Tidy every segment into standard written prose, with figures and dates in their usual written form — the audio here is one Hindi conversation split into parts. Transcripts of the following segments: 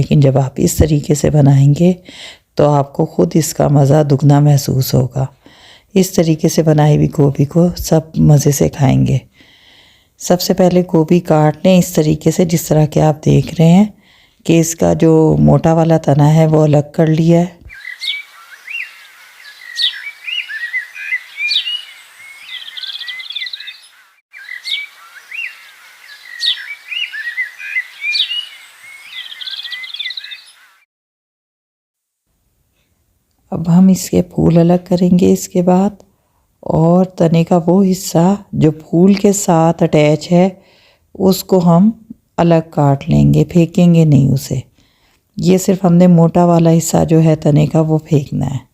लेकिन जब आप इस तरीके से बनाएंगे तो आपको ख़ुद इसका मज़ा दुगना महसूस होगा। इस तरीके से बनाई हुई गोभी को सब मज़े से खाएंगे। सबसे पहले गोभी काट लें इस तरीके से, जिस तरह के आप देख रहे हैं कि इसका जो मोटा वाला तना है वो अलग कर लिया है। अब हम इसके फूल अलग करेंगे इसके बाद, और तने का वो हिस्सा जो फूल के साथ अटैच है उसको हम अलग काट लेंगे, फेंकेंगे नहीं उसे। ये सिर्फ हमने मोटा वाला हिस्सा जो है तने का वो फेंकना है।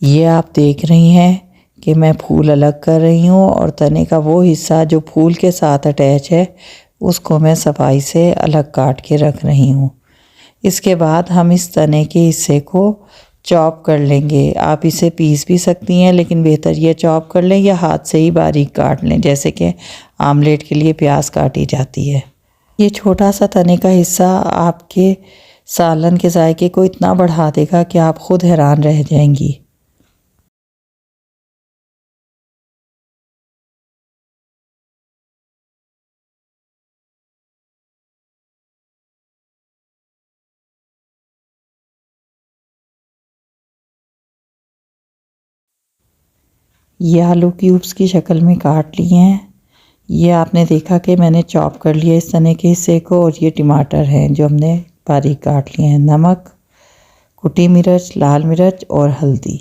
ये आप देख रही हैं कि मैं फूल अलग कर रही हूँ, और तने का वो हिस्सा जो फूल के साथ अटैच है उसको मैं सफाई से अलग काट के रख रही हूँ। इसके बाद हम इस तने के हिस्से को चॉप कर लेंगे। आप इसे पीस भी सकती हैं, लेकिन बेहतर ये चॉप कर लें या हाथ से ही बारीक काट लें, जैसे कि आमलेट के लिए प्याज काटी जाती है। ये छोटा सा तने का हिस्सा आपके सालन के जायके को इतना बढ़ा देगा कि आप ख़ुद हैरान रह जाएंगी। ये आलू क्यूब्स की शक्ल में काट लिए हैं। ये आपने देखा कि मैंने चॉप कर लिया इस तने के हिस्से को, और ये टमाटर हैं जो हमने बारीक काट लिए हैं। नमक, कुटी मिर्च, लाल मिर्च और हल्दी।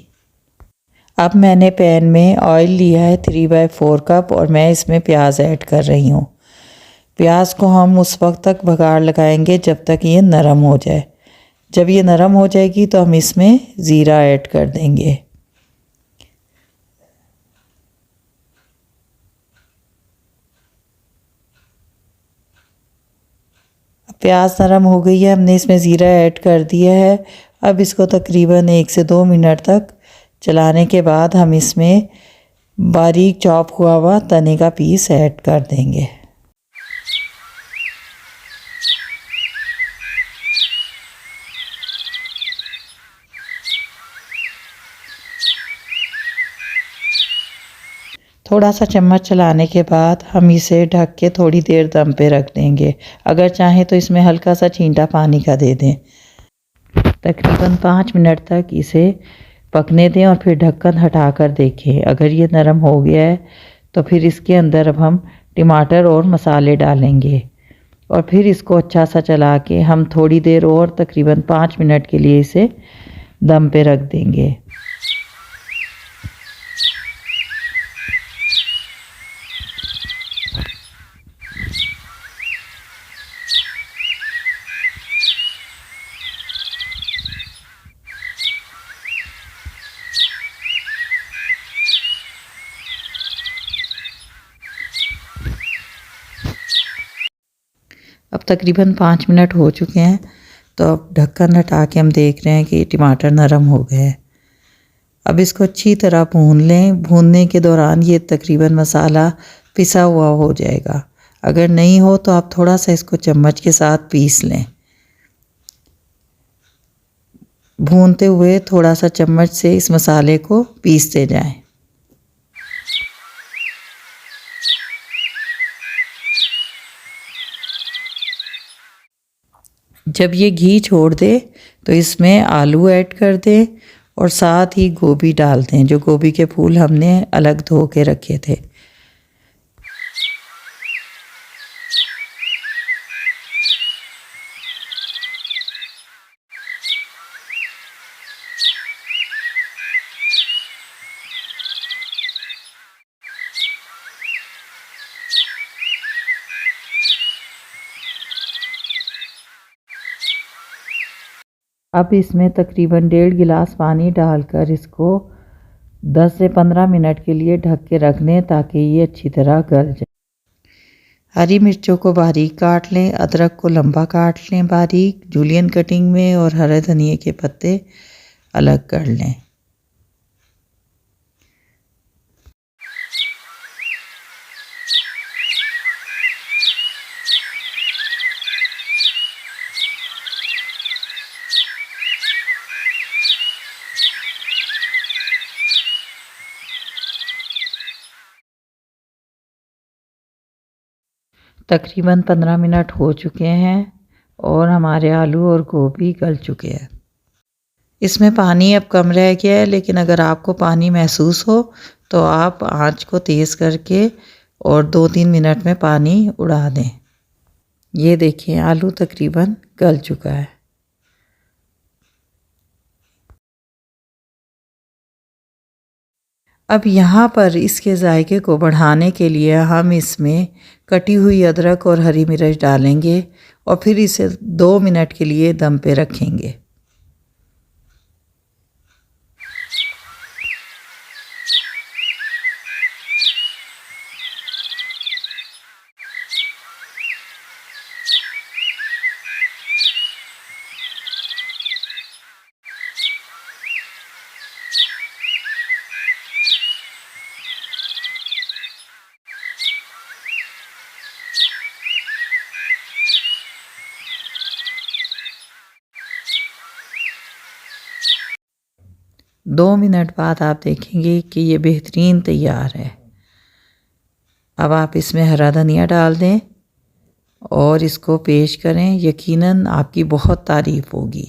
अब मैंने पैन में ऑयल लिया है 3/4 कप, और मैं इसमें प्याज ऐड कर रही हूँ। प्याज को हम उस वक्त तक बघार लगाएंगे जब तक ये नरम हो जाए। जब ये नरम हो जाएगी तो हम इसमें ज़ीरा ऐड कर देंगे। प्याज नरम हो गई है, हमने इसमें ज़ीरा ऐड कर दिया है। अब इसको तकरीबन 1 से 2 मिनट तक चलाने के बाद हम इसमें बारीक चॉप हुआ हुआ तने का पीस ऐड कर देंगे। थोड़ा सा चम्मच चलाने के बाद हम इसे ढक के थोड़ी देर दम पे रख देंगे। अगर चाहें तो इसमें हल्का सा छींटा पानी का दे दें। तकरीबन 5 मिनट तक इसे पकने दें और फिर ढक्कन हटा कर देखें। अगर ये नरम हो गया है तो फिर इसके अंदर अब हम टमाटर और मसाले डालेंगे, और फिर इसको अच्छा सा चला के हम थोड़ी देर और तकरीबन 5 मिनट के लिए इसे दम पे रख देंगे। अब तकरीबन 5 मिनट हो चुके हैं, तो अब ढक्कन हटा के हम देख रहे हैं कि टमाटर नरम हो गए हैं। अब इसको अच्छी तरह भून लें। भूनने के दौरान ये तकरीबन मसाला पिसा हुआ हो जाएगा। अगर नहीं हो तो आप थोड़ा सा इसको चम्मच के साथ पीस लें। भूनते हुए थोड़ा सा चम्मच से इस मसाले को पीसते जाएं। जब ये घी छोड़ दे तो इसमें आलू ऐड कर दें, और साथ ही गोभी डाल दें, जो गोभी के फूल हमने अलग धो के रखे थे। अब इसमें तकरीबन 1.5 गिलास पानी डालकर इसको 10 से 15 मिनट के लिए ढक के रख दें ताकि ये अच्छी तरह गल जाए। हरी मिर्चों को बारीक काट लें, अदरक को लंबा काट लें बारीक जूलियन कटिंग में, और हरे धनिए के पत्ते अलग कर लें। तकरीबन 15 मिनट हो चुके हैं और हमारे आलू और गोभी गल चुके हैं। इसमें पानी अब कम रह गया है, लेकिन अगर आपको पानी महसूस हो तो आप आंच को तेज़ करके और 2-3 मिनट में पानी उड़ा दें। ये देखिए आलू तकरीबन गल चुका है। अब यहाँ पर इसके जायके को बढ़ाने के लिए हम इसमें कटी हुई अदरक और हरी मिर्च डालेंगे और फिर इसे 2 मिनट के लिए दम पे रखेंगे। दो मिनट बाद आप देखेंगे कि ये बेहतरीन तैयार है। अब आप इसमें हरा धनिया डाल दें और इसको पेश करें, यकीनन आपकी बहुत तारीफ़ होगी।